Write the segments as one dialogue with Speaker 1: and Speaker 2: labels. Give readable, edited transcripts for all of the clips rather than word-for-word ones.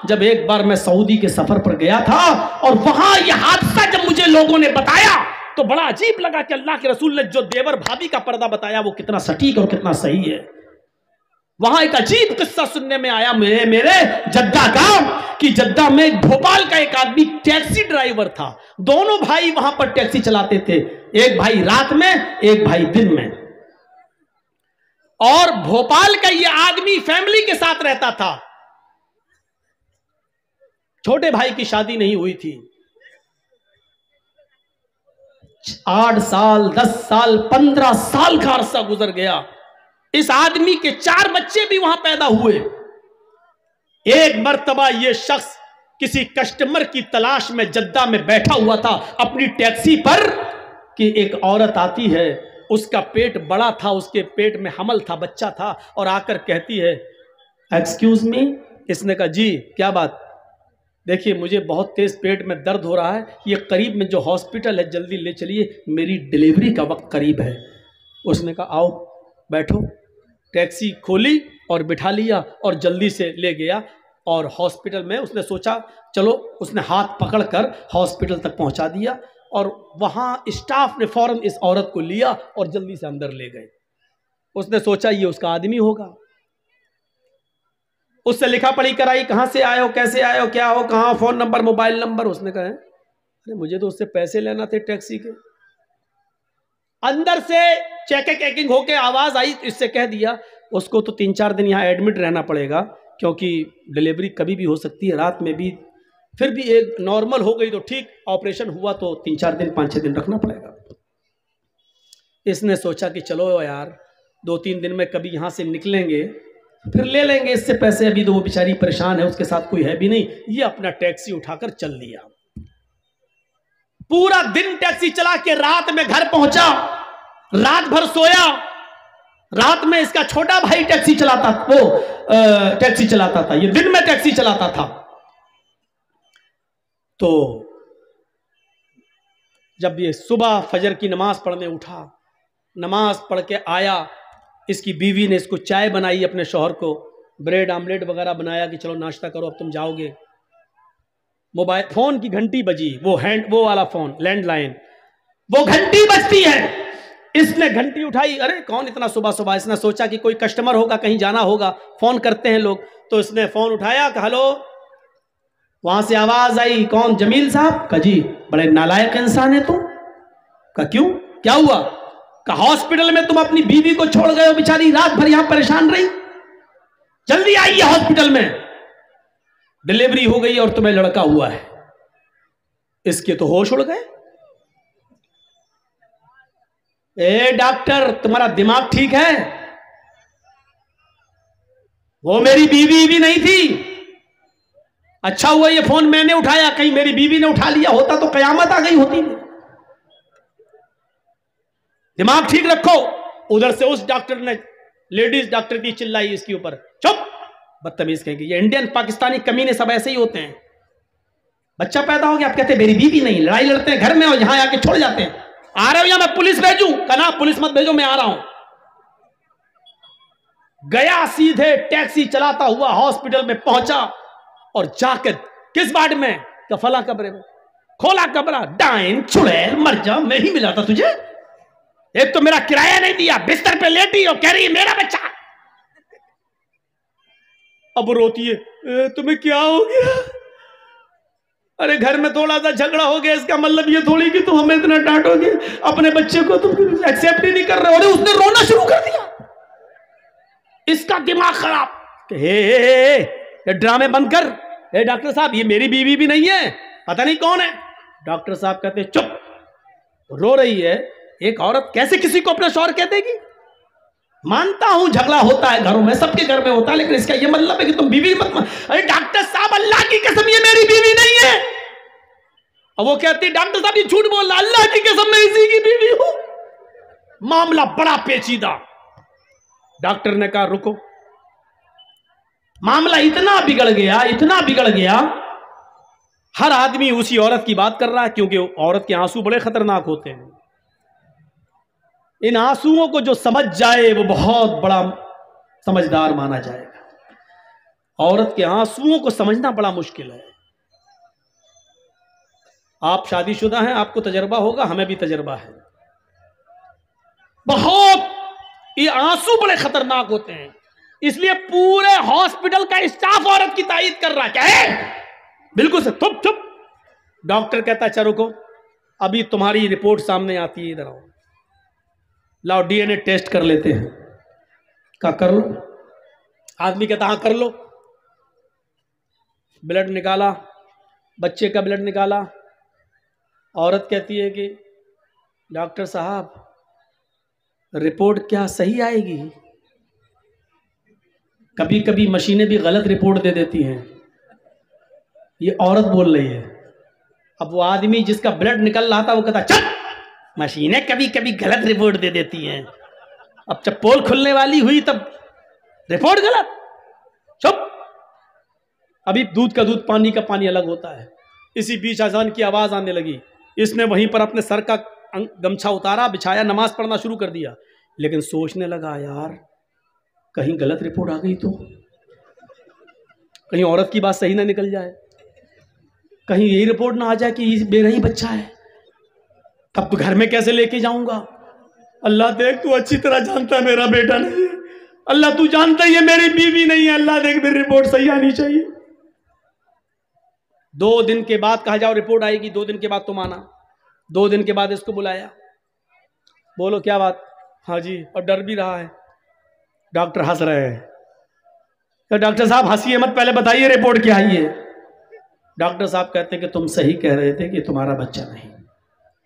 Speaker 1: जब एक बार मैं सऊदी के सफर पर गया था और वहां यह हादसा जब मुझे लोगों ने बताया तो बड़ा अजीब लगा कि अल्लाह के रसूल ने जो देवर भाभी का पर्दा बताया वो कितना सटीक और कितना सही है। वहां एक अजीब किस्सा सुनने में आया मेरे जद्दा का, कि जद्दा में भोपाल का एक आदमी टैक्सी ड्राइवर था। दोनों भाई वहां पर टैक्सी चलाते थे, एक भाई रात में एक भाई दिन में। और भोपाल का यह आदमी फैमिली के साथ रहता था। छोटे भाई की शादी नहीं हुई थी। 8 साल 10 साल 15 साल का अरसा गुजर गया। इस आदमी के 4 बच्चे भी वहां पैदा हुए। एक मर्तबा यह शख्स किसी कस्टमर की तलाश में जद्दा में बैठा हुआ था अपनी टैक्सी पर, कि एक औरत आती है, उसका पेट बड़ा था, उसके पेट में हमल था, बच्चा था, और आकर कहती है एक्सक्यूज मी। इसने कहा जी क्या बात, देखिए मुझे बहुत तेज पेट में दर्द हो रहा है, ये करीब में जो हॉस्पिटल है जल्दी ले चलिए, मेरी डिलीवरी का वक्त करीब है। उसने कहा आओ बैठो। टैक्सी खोली और बिठा लिया और जल्दी से ले गया और हॉस्पिटल में उसने सोचा चलो, उसने हाथ पकड़कर हॉस्पिटल तक पहुंचा दिया और वहां स्टाफ ने फौरन इस औरत को लिया और जल्दी से अंदर ले गए। उसने सोचा ये उसका आदमी होगा, उससे लिखा पढ़ी कराई, कहां से आए हो, कैसे आए हो, क्या हो, कहां, फोन नंबर, मोबाइल नंबर। उसने कहा अरे मुझे तो उससे पैसे लेना थे टैक्सी के। अंदर से चेकिंग होके आवाज आई, इससे कह दिया उसको तो 3-4 दिन यहां एडमिट रहना पड़ेगा, क्योंकि डिलीवरी कभी भी हो सकती है, रात में भी। फिर भी एक नॉर्मल हो गई तो ठीक, ऑपरेशन हुआ तो 3-4 दिन 5-6 दिन रखना पड़ेगा। इसने सोचा कि चलो यार 2-3 दिन में कभी यहां से निकलेंगे फिर ले लेंगे इससे पैसे, अभी तो वो बेचारी परेशान है, उसके साथ कोई है भी नहीं। ये अपना टैक्सी उठाकर चल दिया। पूरा दिन टैक्सी चला के रात में घर पहुंचा, रात भर सोया। रात में इसका छोटा भाई टैक्सी चलाता था, ये दिन में टैक्सी चलाता था। तो जब ये सुबह फजर की नमाज पढ़ने उठा, नमाज पढ़ के आया, इसकी बीवी ने इसको चाय बनाई, अपने शौहर को ब्रेड आमलेट वगैरह बनाया कि चलो नाश्ता करो अब तुम जाओगे। मोबाइल फोन की घंटी बजी, वो वाला फोन लैंडलाइन, वो घंटी बजती है। इसने घंटी उठाई, अरे कौन इतना सुबह सुबह, इसने सोचा कि कोई कस्टमर होगा, कहीं जाना होगा, फोन करते हैं लोग। तो इसने फोन उठाया, कहा हेलो। वहां से आवाज आई, कौन, जमील साहब? कहा जी। बड़े नालायक इंसान है तुम। कहा क्यों, क्या हुआ? कहा हॉस्पिटल में तुम अपनी बीवी को छोड़ गए हो, बेचारी रात भर यहां परेशान रही, जल्दी आइए हॉस्पिटल में, डिलीवरी हो गई और तुम्हें लड़का हुआ है। इसके तो होश उड़ गए। ए डॉक्टर तुम्हारा दिमाग ठीक है? वो मेरी बीवी भी नहीं थी। अच्छा हुआ ये फोन मैंने उठाया, कहीं मेरी बीवी ने उठा लिया होता तो कयामत आ गई होती। दिमाग ठीक रखो। उधर से उस डॉक्टर ने, लेडीज डॉक्टर की चिल्लाई इसके ऊपर, चुप बदतमीज कहेंगे। ये इंडियन पाकिस्तानी कमीने सब ऐसे ही होते हैं। बच्चा पैदा हो गया, आप कहते हैं मेरी बीवी नहीं, लड़ाई लड़ते हैं घर में और यहां आके छोड़ जाते हैं। आ रहे हो या मैं पुलिस भेजूं? कहना पुलिस मत भेजो, मैं आ रहा हूं। गया सीधे टैक्सी चलाता हुआ हॉस्पिटल में पहुंचा और जाकर किस वार्ड में? फला कमरे में। खोला कमरा, डाइन चुड़ैल मर जा, मैं ही मिला था तुझे। एक तो मेरा किराया नहीं दिया, बिस्तर पे लेटी और कह रही है मेरा बच्चा। अब रोती है, तुम्हें क्या हो गया? अरे घर में थोड़ा सा झगड़ा हो गया, इसका मतलब ये थोड़ी कि तुम हमें इतना डांटोगे, अपने बच्चे को तुम एक्सेप्ट ही नहीं कर रहे हो। अरे उसने रोना शुरू कर दिया, इसका दिमाग खराब। हे ड्रामे बंद कर। हे डॉक्टर साहब ये मेरी बीवी भी नहीं है, पता नहीं कौन है। डॉक्टर साहब कहते चुप, रो रही है। एक औरत कैसे किसी को अपना शौहर कह देगी? मानता हूं झगड़ा होता है घरों में, सबके घर में होता है, लेकिन इसका यह मतलब है कि तुम बीवी मत। अरे डॉक्टर साहब अल्लाह की कसम ये मेरी बीवी नहीं है। और वो कहती डॉक्टर साहब ये झूठ बोल रहा, अल्लाह की कसम मैं इसी की बीवी हूं। मामला बड़ा पेचीदा। डॉक्टर ने कहा रुको। मामला इतना बिगड़ गया, इतना बिगड़ गया, हर आदमी उसी औरत की बात कर रहा है, क्योंकि औरत के आंसू बड़े खतरनाक होते हैं। इन आंसुओं को जो समझ जाए वो बहुत बड़ा समझदार माना जाएगा। औरत के आंसुओं को समझना बड़ा मुश्किल है। आप शादीशुदा हैं, आपको तजर्बा होगा, हमें भी तजर्बा है। बहुत ये आंसू बड़े खतरनाक होते हैं, इसलिए पूरे हॉस्पिटल का स्टाफ औरत की तारीफ कर रहा। क्या है? बिल्कुल से चुप चुप। डॉक्टर कहता चलो रुको, अभी तुम्हारी रिपोर्ट सामने आती है, इधर आओ, लाओ डीएनए टेस्ट कर लेते हैं। क्या कर लो? आदमी कहता हाँ कर लो। ब्लड निकाला, बच्चे का ब्लड निकाला। औरत कहती है कि डॉक्टर साहब रिपोर्ट क्या सही आएगी? कभी कभी मशीनें भी गलत रिपोर्ट दे देती हैं। ये औरत बोल रही है। अब वो आदमी जिसका ब्लड निकल रहा था वो कहता चल, मशीनें कभी कभी गलत रिपोर्ट दे देती हैं। अब जब पोल खुलने वाली हुई तब रिपोर्ट गलत। चुप। अभी दूध का दूध, पानी का पानी अलग होता है। इसी बीच अजान की आवाज आने लगी। इसने वहीं पर अपने सर का गमछा उतारा, बिछाया, नमाज पढ़ना शुरू कर दिया। लेकिन सोचने लगा यार कहीं गलत रिपोर्ट आ गई तो, कहीं औरत की बात सही ना निकल जाए, कहीं यही रिपोर्ट ना आ जाए कि मेरा ही बच्चा है, तब तो घर में कैसे लेके जाऊंगा। अल्लाह देख तू अच्छी तरह जानता है मेरा बेटा नहीं है, अल्लाह तू जानता ही है मेरी बीवी नहीं है, अल्लाह देख मेरी रिपोर्ट सही आनी चाहिए। 2 दिन के बाद कहा जाओ रिपोर्ट आएगी, 2 दिन के बाद तुम आना। 2 दिन के बाद इसको बुलाया, बोलो क्या बात? हाँ जी, और डर भी रहा है। डॉक्टर हंस रहे हैं। तो डॉक्टर साहब हंसिए मत, पहले बताइए रिपोर्ट क्या आई है। डॉक्टर साहब कहते हैं कि तुम सही कह रहे थे कि तुम्हारा बच्चा नहीं।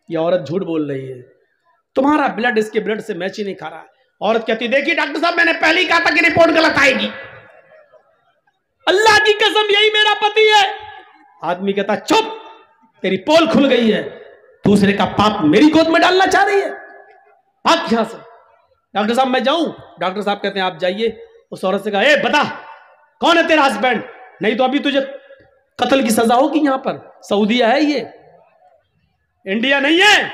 Speaker 1: ये औरत झूठ बोल रही है, तुम्हारा ब्लड इसके ब्लड से मैच ही नहीं खा रहा है। औरत कहती देखिए डॉक्टर साहब मैंने पहले ही कहा था कि रिपोर्ट गलत आएगी, अल्लाह की कसम यही मेरा पति है। आदमी कहता चुप, तेरी पोल खुल गई है, दूसरे का पाप मेरी गोद में डालना चाह रही है, भाग यहां से। डॉक्टर साहब मैं जाऊं? डॉक्टर साहब कहते हैं आप जाइए। उस औरत से कहा ए बता कौन है तेरा हस्बैंड, नहीं तो अभी तुझे कत्ल की सजा होगी। यहां पर सऊदीया है, ये इंडिया नहीं है।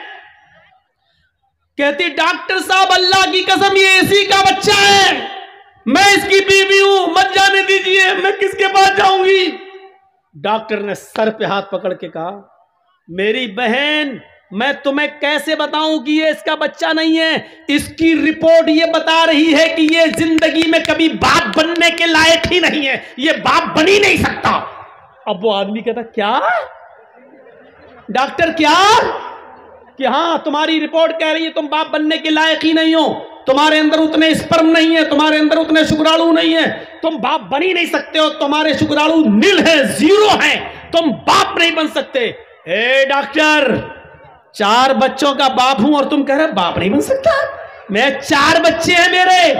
Speaker 1: कहती डॉक्टर साहब अल्लाह की कसम ये इसी का बच्चा है, मैं इसकी बीवी हूं, मत जाने दीजिए, मैं किसके पास जाऊंगी। डॉक्टर ने सर पे हाथ पकड़ के कहा मेरी बहन मैं तुम्हें कैसे बताऊं कि ये इसका बच्चा नहीं है, इसकी रिपोर्ट ये बता रही है कि ये जिंदगी में कभी बाप बनने के लायक ही नहीं है, ये बाप बन ही नहीं सकता। अब वो आदमी कहता क्या डॉक्टर क्या? कि हाँ तुम्हारी रिपोर्ट कह रही है तुम बाप बनने के लायक ही नहीं हो, तुम्हारे अंदर उतने स्पर्म नहीं है, तुम्हारे अंदर उतने शुक्राणु नहीं है, तुम बाप बन ही नहीं सकते हो, तुम्हारे शुक्राणु नील है, 0 है, तुम बाप नहीं बन सकते। ए डॉक्टर 4 बच्चों का बाप हूं और तुम कह रहे बाप नहीं बन सकता, मैं 4 बच्चे हैं मेरे।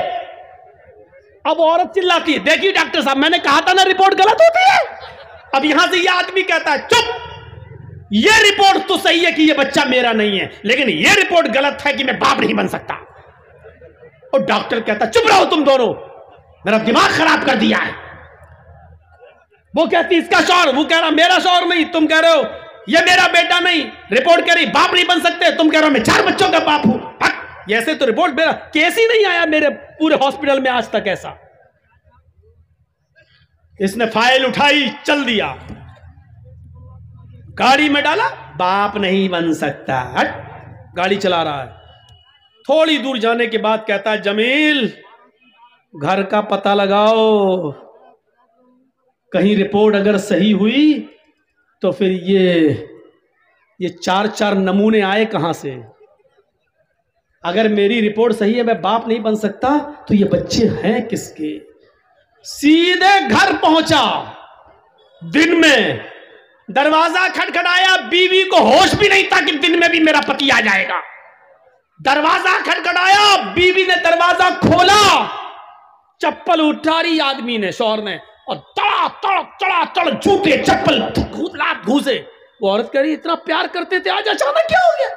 Speaker 1: अब औरत चिल्लाती है देखिए डॉक्टर साहब मैंने कहा था ना रिपोर्ट गलत होती है। अब यहां से ये आदमी कहता है चुप, ये रिपोर्ट तो सही है कि ये बच्चा मेरा नहीं है, लेकिन ये रिपोर्ट गलत है कि मैं बाप नहीं बन सकता। और डॉक्टर कहता चुप रहो तुम दोनों, मेरा दिमाग खराब कर दिया है। वो कहती इसका शौहर, वो कह रहा मेरा शौहर नहीं, तुम कह रहे हो ये मेरा बेटा नहीं, रिपोर्ट कह रही बाप नहीं बन सकते, तुम कह रहे हो मैं 4 बच्चों का बाप हूं। ऐसे तो रिपोर्ट मेरा केस ही नहीं आया मेरे पूरे हॉस्पिटल में आज तक ऐसा। इसने फाइल उठाई, चल दिया, गाड़ी में डाला, बाप नहीं बन सकता, हट, गाड़ी चला रहा है। थोड़ी दूर जाने के बाद कहता है जमील घर का पता लगाओ, कहीं रिपोर्ट अगर सही हुई तो फिर ये 4 नमूने आए कहां से। अगर मेरी रिपोर्ट सही है मैं बाप नहीं बन सकता तो ये बच्चे हैं किसके। सीधे घर पहुंचा, दिन में दरवाजा खटखटाया, बीवी को होश भी नहीं था कि दिन में भी मेरा पति आ जाएगा। दरवाजा खटखटाया, बीवी ने दरवाजा खोला, चप्पल उठारी आदमी ने, शौहर ने, और तड़ा जूते चप्पल घूसे। वो औरत कह रही इतना प्यार करते थे आज अचानक क्या हो गया।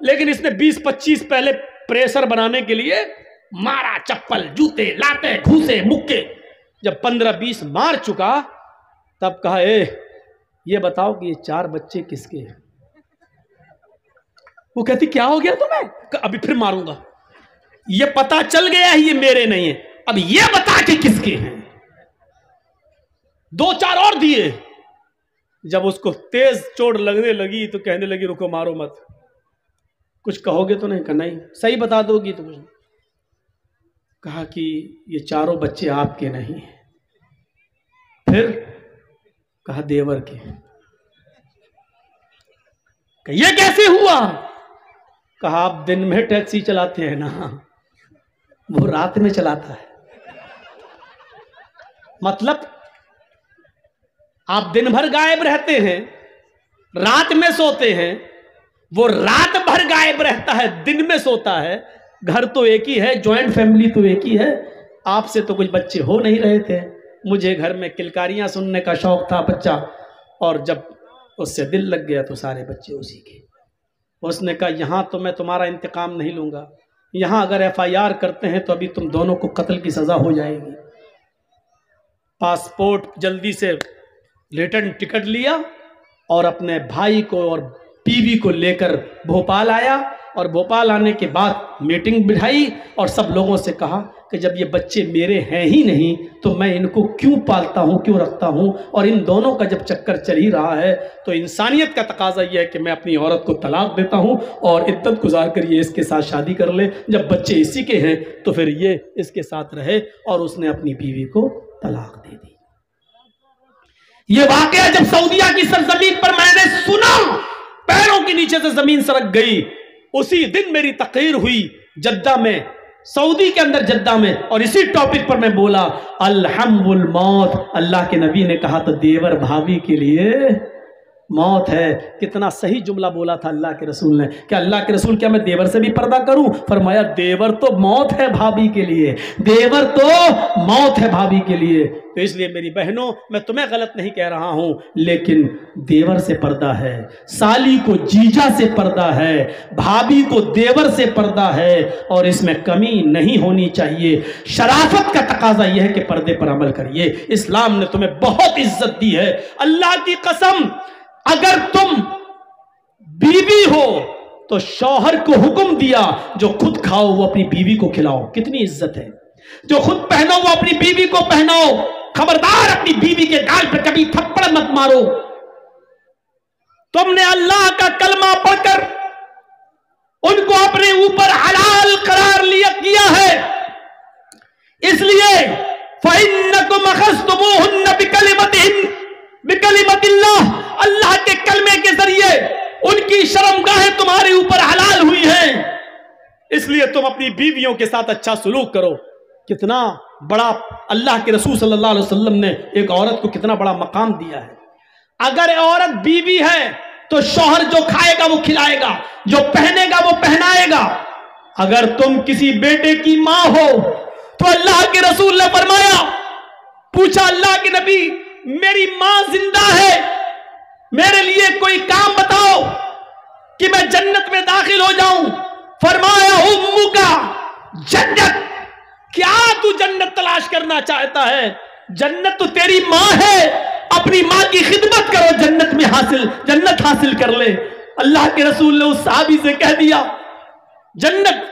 Speaker 1: लेकिन इसने 20-25 पहले प्रेशर बनाने के लिए मारा, चप्पल जूते लाते घूसे मुक्के। जब 15-20 मार चुका तब कहा ये बताओ कि ये 4 बच्चे किसके हैं। वो कहती क्या हो गया तुम्हें? अभी फिर मारूंगा, ये पता चल गया है ये मेरे नहीं है, अब ये बता कि किसके हैं। 2-4 और दिए। जब उसको तेज चोट लगने लगी तो कहने लगी रुको मारो मत, कुछ कहोगे तो नहीं? कहा नहीं। सही बता दोगी तो कुछ? कहा कि ये 4 बच्चे आपके नहीं। फिर कहा देवर के। ये कैसे हुआ? कहा आप दिन में टैक्सी चलाते हैं ना, वो रात में चलाता है। मतलब आप दिन भर गायब रहते हैं, रात में सोते हैं, वो रात भर गायब रहता है, दिन में सोता है। घर तो एक ही है, ज्वाइंट फैमिली तो एक ही है। आपसे तो कुछ बच्चे हो नहीं रहे थे। मुझे घर में किलकारियां सुनने का शौक था बच्चा, और जब उससे दिल लग गया तो सारे बच्चे उसी के। उसने कहा यहां तो मैं तुम्हारा इंतकाम नहीं लूंगा, यहां अगर FIR करते हैं तो अभी तुम दोनों को कत्ल की सजा हो जाएगी। पासपोर्ट जल्दी से रिटर्न टिकट लिया और अपने भाई को और बीवी को लेकर भोपाल आया, और भोपाल आने के बाद मीटिंग बिठाई और सब लोगों से कहा कि जब ये बच्चे मेरे हैं ही नहीं तो मैं इनको क्यों पालता हूं, क्यों रखता हूं, और इन दोनों का जब चक्कर चल ही रहा है तो इंसानियत का तकाजा यह है कि मैं अपनी औरत को तलाक देता हूं और इद्दत गुजार कर ये इसके साथ शादी कर ले। जब बच्चे इसी के हैं तो फिर ये इसके साथ रहे, और उसने अपनी बीवी को तलाक दे दी। ये वाकया जब सऊदिया की सरजमीन पर मैंने सुना, पैरों के नीचे से जमीन सरक गई। उसी दिन मेरी तकरीर हुई जद्दा में, सऊदी के अंदर जद्दा में, और इसी टॉपिक पर मैं बोला अल्हम्दुल मौत। अल्लाह के नबी ने कहा तो देवर भाभी के लिए मौत है। कितना सही जुमला बोला था अल्लाह के रसूल ने। क्या अल्लाह के रसूल, क्या मैं देवर से भी पर्दा करूं? फरमाया देवर तो मौत है भाभी के लिए, देवर तो मौत है भाभी के लिए। तो इसलिए मेरी बहनों, मैं तुम्हें गलत नहीं कह रहा हूं, लेकिन देवर से पर्दा है, साली को जीजा से पर्दा है, भाभी को देवर से पर्दा है, और इसमें कमी नहीं होनी चाहिए। शराफत का तकाजा यह है कि पर्दे पर अमल करिए। इस्लाम ने तुम्हें बहुत इज्जत दी है। अल्लाह की कसम, अगर तुम बीवी हो तो शौहर को हुक्म दिया जो खुद खाओ वो अपनी बीवी को खिलाओ। कितनी इज्जत है। जो खुद पहनो वो अपनी बीवी को पहनाओ। खबरदार अपनी बीवी के गाल पे कभी थप्पड़ मत मारो। तुमने अल्लाह का कलमा पढ़कर उनको अपने ऊपर हलाल करार लिया किया है, इसलिए फइन्नकुम अखज़्तुमूहुन्न बिकलिमतिल्लाह, अल्लाह के कलमे के जरिए उनकी शर्मगाहें तुम्हारे ऊपर हलाल हुई हैं, इसलिए तुम अपनी बीवियों के साथ अच्छा सलूक करो। कितना बड़ा अल्लाह के रसूल सल्लल्लाहु अलैहि वसल्लम ने एक औरत को कितना बड़ा मकाम दिया है। अगर औरत बीवी है तो शौहर जो खाएगा वो खिलाएगा, जो पहनेगा वो पहनाएगा। अगर तुम किसी बेटे की मां हो तो अल्लाह के रसूल ने फरमाया, पूछा अल्लाह के नबी मेरी मां जिंदा है, मेरे लिए कोई काम बताओ कि मैं जन्नत में दाखिल हो जाऊं। फरमाया उम्मुका जन्नत, क्या तू जन्नत तलाश करना चाहता है? जन्नत तो तेरी मां है, अपनी मां की खिदमत करो, जन्नत हासिल कर ले। अल्लाह के रसूल ने उस साहबी से कह दिया, जन्नत,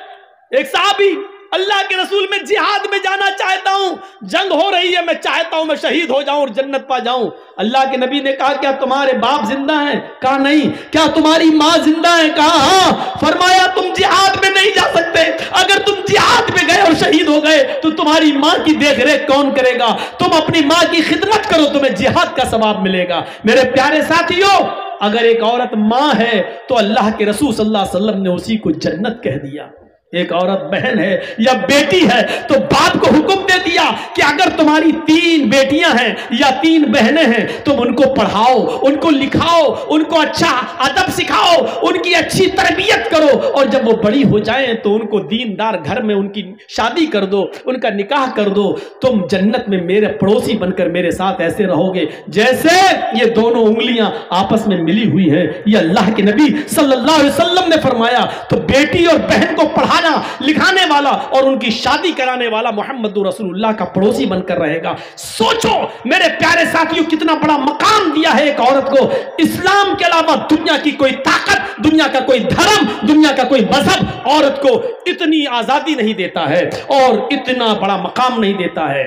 Speaker 1: एक साहबी अल्लाह के रसूल, मैं जिहाद में जाना चाहता हूं, जंग हो रही है, मैं चाहता हूं मैं शहीद हो जाऊं और जन्नत पा जाऊं। अल्लाह के नबी ने कहा क्या तुम्हारे बाप जिंदा हैं? कहा नहीं। क्या तुम्हारी मां जिंदा है? कहा हां। फरमाया तुम जिहाद में नहीं जा सकते, अगर तुम जिहाद में गए और शहीद हो गए तो तुम्हारी मां की देखरेख कौन करेगा? तुम अपनी मां की खिदमत करो, तुम्हें जिहाद का सवाब मिलेगा। मेरे प्यारे साथियों, अगर एक औरत मां है तो अल्लाह के रसूल सल्लल्लाहु अलैहि वसल्लम ने उसी को जन्नत कह दिया। एक औरत बहन है या बेटी है तो बाप को हुक्म दे दिया कि अगर तुम्हारी 3 बेटियां हैं या 3 बहनें हैं तुम उनको पढ़ाओ, उनको लिखाओ, उनको अच्छा अदब सिखाओ, उनकी अच्छी तरबियत करो, और जब वो बड़ी हो जाएं तो उनको दीनदार घर में उनकी शादी कर दो, उनका निकाह कर दो। तुम जन्नत में मेरे पड़ोसी बनकर मेरे साथ ऐसे रहोगे जैसे ये दोनों उंगलियां आपस में मिली हुई है। ये अल्लाह के नबी सल्लल्लाहु अलैहि वसल्लम ने फरमाया। तो बेटी और बहन को पढ़ाना, लिखाने वाला और उनकी शादी कराने वाला मुहम्मदुर रसूलुल्लाह का पड़ोसी बनकर रहेगा। सोचो मेरे प्यारे साथियों, कितना बड़ा मकाम दिया है एक औरत को। इस्लाम के अलावा दुनिया की कोई ताकत, दुनिया का कोई धर्म, दुनिया का कोई मजहब औरत को इतनी आजादी नहीं देता है और इतना बड़ा मकाम नहीं देता है।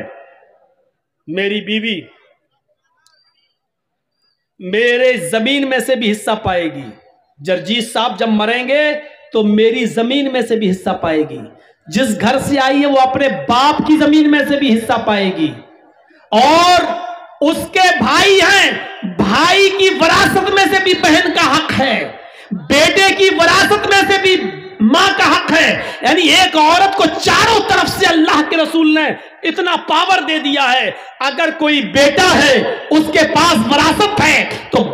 Speaker 1: मेरी बीवी मेरे जमीन में से भी हिस्सा पाएगी। जर्जीस साहब जब मरेंगे तो मेरी जमीन में से भी हिस्सा पाएगी। जिस घर से आई है वो अपने बाप की जमीन में से भी हिस्सा पाएगी। और उसके भाई हैं, भाई की विरासत में से भी बहन का हक है, बेटे की विरासत में से भी मां का हक है। यानी एक औरत को चारों तरफ से अल्लाह के रसूल ने इतना पावर दे दिया है। अगर कोई बेटा है उसके पास विरासत है तो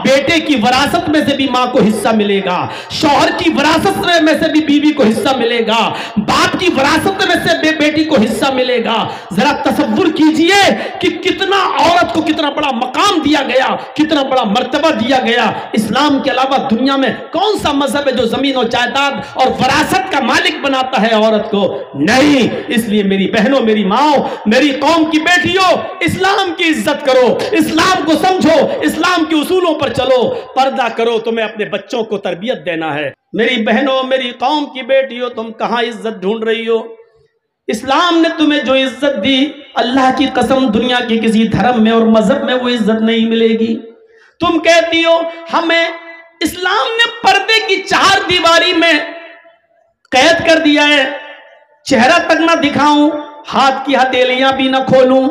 Speaker 1: बेटे की विरासत में से भी मां को हिस्सा मिलेगा, शौहर की विरासत में से भी बीवी को हिस्सा मिलेगा, बाप की विरासत में से बेटी को हिस्सा मिलेगा। जरा तसव्वुर कीजिए कि कितना औरत को कितना बड़ा मकाम दिया गया, कितना बड़ा मर्तबा दिया गया। इस्लाम के अलावा दुनिया में कौन सा मजहब है जो जमीन और जायदाद और विरासत का मालिक बनाता है औरत को? नहीं। इसलिए मेरी बहनों, मेरी माओ, मेरी कौम की बेटियों, इस्लाम की इज्जत करो, इस्लाम को समझो, इस्लाम के उसूलों पर चलो, पर्दा करो। तुम्हें अपने बच्चों को तरबियत देना है। मेरी बहनों, मेरी कौम की बेटियों, तुम कहां इज्जत ढूंढ रही हो? इस्लाम ने तुम्हें जो इज्जत दी, अल्लाह की कसम दुनिया के किसी धर्म में और मजहब में वो इज्जत नहीं मिलेगी। तुम कहती हो हमें इस्लाम ने पर्दे की चार दीवारी में कैद कर दिया है, चेहरा तक ना दिखाऊं, हाथ की हथेलियां भी ना खोलूं,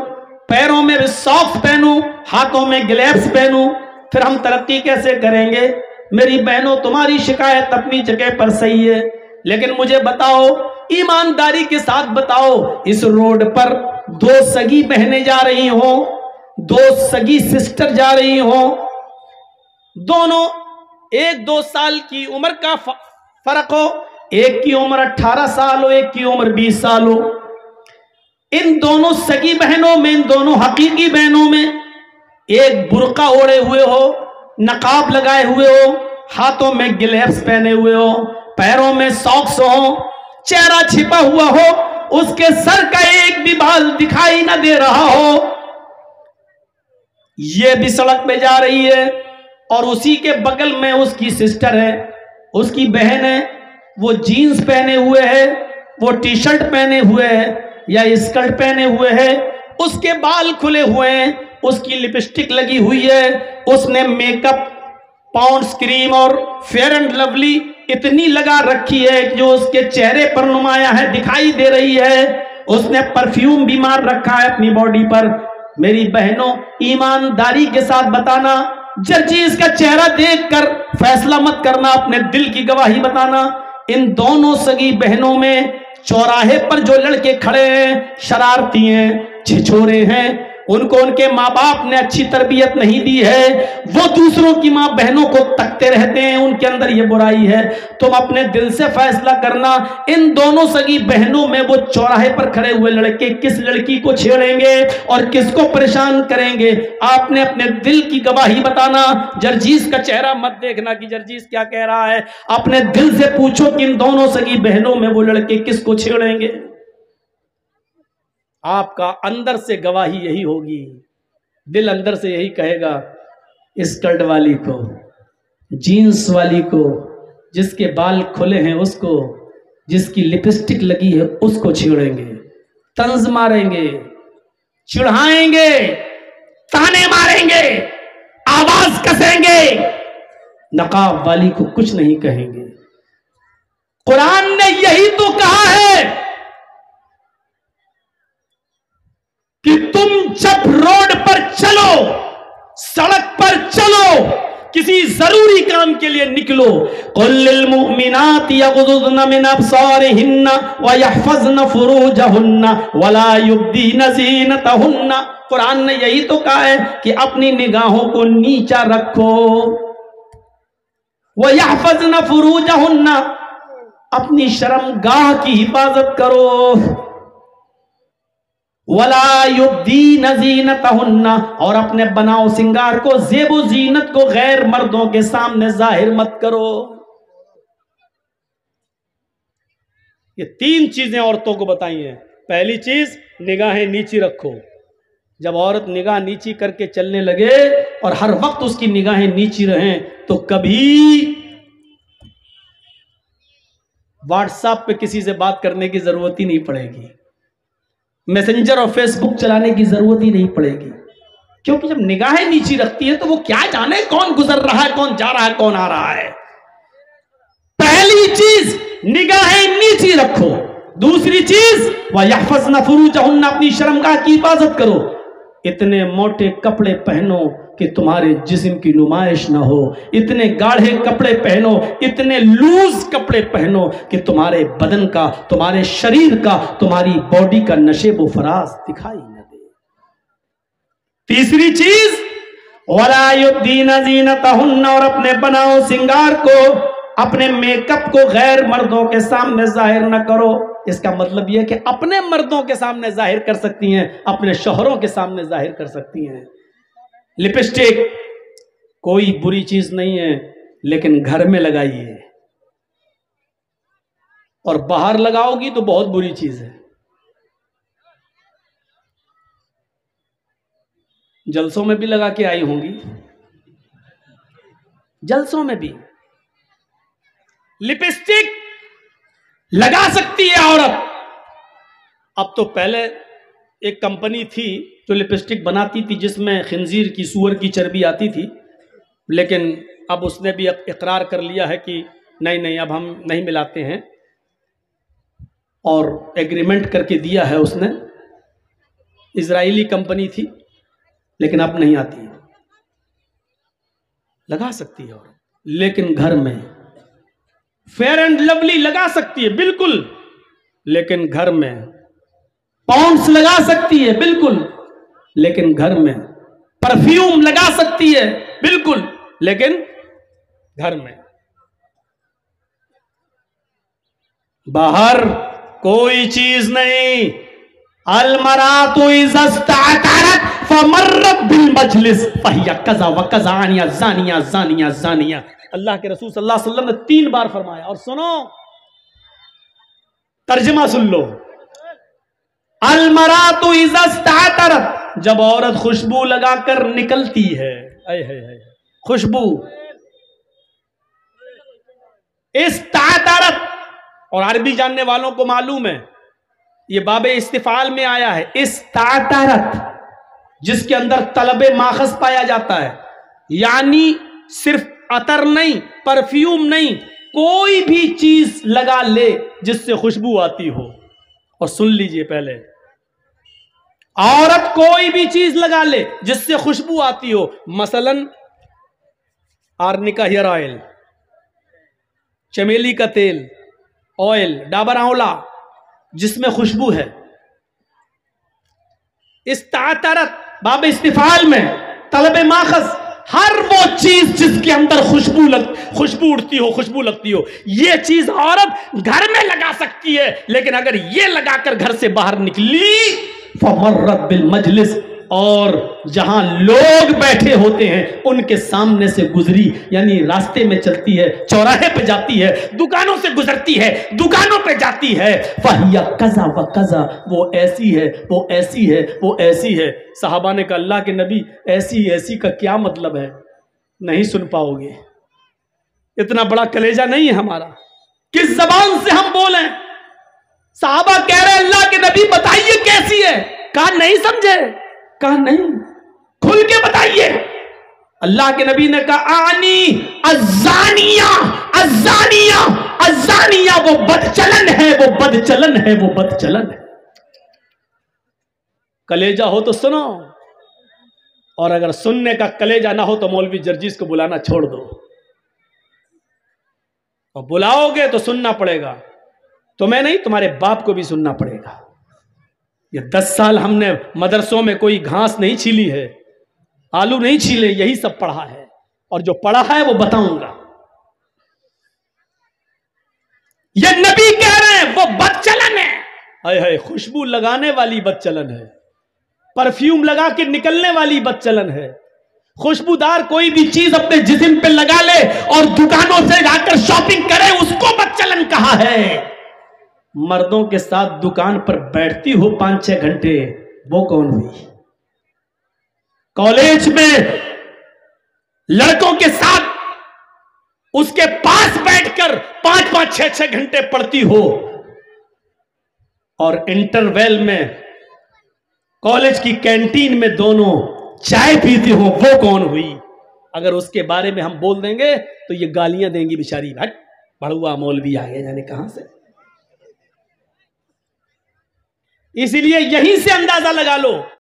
Speaker 1: पैरों में भी सॉक्स पहनूं, हाथों में ग्लव्स पहनूं, फिर हम तरक्की कैसे करेंगे? मेरी बहनों, तुम्हारी शिकायत अपनी जगह पर सही है, लेकिन मुझे बताओ, ईमानदारी के साथ बताओ, इस रोड पर दो सगी बहनें जा रही हो, दो सगी सिस्टर जा रही हो, दोनों 1-2 साल की उम्र का फर्क हो, एक की उम्र 18 साल हो, एक की उम्र 20 साल हो। इन दोनों सगी बहनों में, इन दोनों हकीकी बहनों में एक बुर्का ओढ़े हुए हो, नकाब लगाए हुए हो, हाथों में ग्लव्स पहने हुए हो, पैरों में सॉक्स हो, चेहरा छिपा हुआ हो, उसके सर का एक भी बाल दिखाई ना दे रहा हो, ये भी सड़क पे जा रही है, और उसी के बगल में उसकी सिस्टर है, उसकी बहन है, वो जीन्स पहने हुए है, वो टी शर्ट पहने हुए है या स्कर्ट पहने हुए है, उसके बाल खुले हुए हैं, उसकी लिपस्टिक लगी हुई है, उसने मेकअप, पॉन्ड्स क्रीम और फेयर एंड लवली इतनी लगा रखी है कि जो उसके चेहरे पर नुमाया है, दिखाई दे रही है, उसने परफ्यूम भी मार रखा है अपनी बॉडी पर। मेरी बहनों, ईमानदारी के साथ बताना, जर्जीस का चेहरा देखकर फैसला मत करना, अपने दिल की गवाही बताना। इन दोनों सगी बहनों में चौराहे पर जो लड़के खड़े हैं, शरारती हैं, छिछोरे हैं, उनको उनके माँ बाप ने अच्छी तरबियत नहीं दी है, वो दूसरों की माँ बहनों को तकते रहते हैं, उनके अंदर ये बुराई है। तुम अपने दिल से फैसला करना, इन दोनों सगी बहनों में वो चौराहे पर खड़े हुए लड़के किस लड़की को छेड़ेंगे और किसको परेशान करेंगे? आपने अपने दिल की गवाही बताना। जर्जीस का चेहरा मत देखना कि जर्जीस क्या कह रहा है, अपने दिल से पूछो कि इन दोनों सगी बहनों में वो लड़के किसको छेड़ेंगे। आपका अंदर से गवाही यही होगी, दिल अंदर से यही कहेगा, स्कर्ट वाली को, जीन्स वाली को, जिसके बाल खुले हैं उसको, जिसकी लिपस्टिक लगी है उसको छेड़ेंगे, तंज मारेंगे, चिढ़ाएंगे, ताने मारेंगे, आवाज कसेंगे, नकाब वाली को कुछ नहीं कहेंगे। कुरान ने यही तो कहा है कि तुम जब रोड पर चलो, सड़क पर चलो, किसी जरूरी काम के लिए निकलो, कुल्लिल मुमिनाति यग़ुज़्ज़न मिन अब्सारिहिन्ना व यहफ़ज़्न फ़ुरूजहुन्ना वला युब्दीन ज़ीनतहुन्ना। कुरान ने यही तो कहा है कि अपनी निगाहों को नीचा रखो, व यहफ़ज़्न फ़ुरूजहुन्ना, अपनी शर्मगाह की हिफाजत करो, वला युब्दीन ज़ीनतहुन्ना, और अपने बनाओ सिंगार को, ज़ेबो ज़ीनत को गैर मर्दों के सामने जाहिर मत करो। ये 3 चीजें औरतों को बताई हैं। पहली चीज, निगाहें नीची रखो। जब औरत निगाह नीची करके चलने लगे और हर वक्त उसकी निगाहें नीची रहें तो कभी व्हाट्सएप पे किसी से बात करने की जरूरत ही नहीं पड़ेगी, मैसेंजर और फेसबुक चलाने की जरूरत ही नहीं पड़ेगी। क्योंकि जब निगाहें नीची रखती है तो वो क्या जाने कौन गुजर रहा है, कौन जा रहा है, कौन आ रहा है। पहली चीज निगाहें नीची रखो। दूसरी चीज वयहफज़्न फुरूजहुन्ना, अपनी शर्मगाह की हिफाजत करो। इतने मोटे कपड़े पहनो कि तुम्हारे जिस्म की नुमाइश ना हो, इतने गाढ़े कपड़े पहनो, इतने लूज कपड़े पहनो कि तुम्हारे बदन का, तुम्हारे शरीर का, तुम्हारी बॉडी का नशेब व फराज दिखाई न दे। तीसरी चीज वला युब्दीना ज़ीनतहुन्ना, और अपने बनाओ सिंगार को, अपने मेकअप को गैर मर्दों के सामने जाहिर न करो। इसका मतलब यह कि अपने मर्दों के सामने जाहिर कर सकती हैं, अपने शौहरों के सामने जाहिर कर सकती हैं। लिपस्टिक कोई बुरी चीज नहीं है, लेकिन घर में लगाइए, और बाहर लगाओगी तो बहुत बुरी चीज है। जलसों में भी लगा के आई होंगी, जलसों में भी लिपस्टिक लगा सकती है औरत। अब तो पहले एक कंपनी थी जो लिपस्टिक बनाती थी जिसमें खिंजीर की, सूअर की चर्बी आती थी, लेकिन अब उसने भी इकरार कर लिया है कि नहीं नहीं अब हम नहीं मिलाते हैं, और एग्रीमेंट करके दिया है उसने। इजरायली कंपनी थी, लेकिन अब नहीं आती। लगा सकती है औरत, लेकिन घर में। फेयर एंड लवली लगा सकती है बिल्कुल, लेकिन घर में। पॉन्ड्स लगा सकती है बिल्कुल, लेकिन घर में। परफ्यूम लगा सकती है बिल्कुल, लेकिन घर में। बाहर कोई चीज नहीं। अलमरातु इज़ा इस्तअतरत फमर्रत बिल मजलिस फहिया कज़ा व कज़ानिया ज़ानिया ज़ानिया ज़ानिया। अल्लाह के रसूल सल्लल्लाहु अलैहि वसल्लम ने 3 बार फरमाया। और सुनो, तर्जुमा सुन लो। अलमरातु इज़ा इस्तअतरत, जब औरत खुशबू लगाकर निकलती है, खुशबू इस्तअतरत, और अरबी जानने वालों को मालूम है ये बाबे इस्तिफाल में आया है। इस्तअतरत जिसके अंदर तलबे माखस पाया जाता है, यानी सिर्फ अतर नहीं, परफ्यूम नहीं, कोई भी चीज लगा ले जिससे खुशबू आती हो। और सुन लीजिए पहले, औरत कोई भी चीज लगा ले जिससे खुशबू आती हो, मसलन आर्निका हेयर ऑयल, चमेली का तेल, ऑयल, डाबर आंवला, जिसमें खुशबू है। इस्तअतरत बाब इस्तिफाल में तलबे माखस, हर वो चीज जिसके अंदर खुशबू उड़ती हो, खुशबू लगती हो, ये चीज औरत घर में लगा सकती है। लेकिन अगर ये लगाकर घर से बाहर निकली फमर्रत बिल मजलिस, और जहां लोग बैठे होते हैं उनके सामने से गुजरी, यानी रास्ते में चलती है, चौराहे पे जाती है, दुकानों से गुजरती है, दुकानों पे जाती है, फहिया कज़ा व कज़ा, वो ऐसी है, वो ऐसी है, वो ऐसी है। सहाबा ने कहा अल्लाह के नबी ऐसी ऐसी का क्या मतलब है? नहीं सुन पाओगे, इतना बड़ा कलेजा नहीं है हमारा, किस जबान से हम बोलें। सहाबा कह रहे अल्लाह के नबी बताइए कैसी है? कहा नहीं समझे, कहा नहीं, खुल के बताइए। अल्लाह के नबी ने कहा आनी अज़ानिया अज़ानिया अज़ानिया, वो बदचलन है, वो बदचलन है, वो बदचलन है। कलेजा हो तो सुनो, और अगर सुनने का कलेजा ना हो तो मौलवी जर्जीस को बुलाना छोड़ दो, और बुलाओगे तो सुनना पड़ेगा। तुम्हें नहीं, तुम्हारे बाप को भी सुनना पड़ेगा। ये 10 साल हमने मदरसों में कोई घास नहीं छीली है, आलू नहीं छीले, यही सब पढ़ा है, और जो पढ़ा है वो बताऊंगा। ये नबी कह रहे हैं वो बदचलन है। हाय हाय, खुशबू लगाने वाली बदचलन है, परफ्यूम लगा के निकलने वाली बदचलन है। खुशबूदार कोई भी चीज अपने जिस्म पे लगा ले और दुकानों से जाकर शॉपिंग करे, उसको बदचलन कहा है। मर्दों के साथ दुकान पर बैठती हो 5-6 घंटे, वो कौन हुई? कॉलेज में लड़कों के साथ उसके पास बैठकर 5-5, 6-6 घंटे पढ़ती हो, और इंटरवेल में कॉलेज की कैंटीन में दोनों चाय पीती हो वो कौन हुई? अगर उसके बारे में हम बोल देंगे तो ये गालियां देंगी बेचारी, हट बड़ुआ मौलवी आ गया जाने कहां से। इसलिए यहीं से अंदाजा लगा लो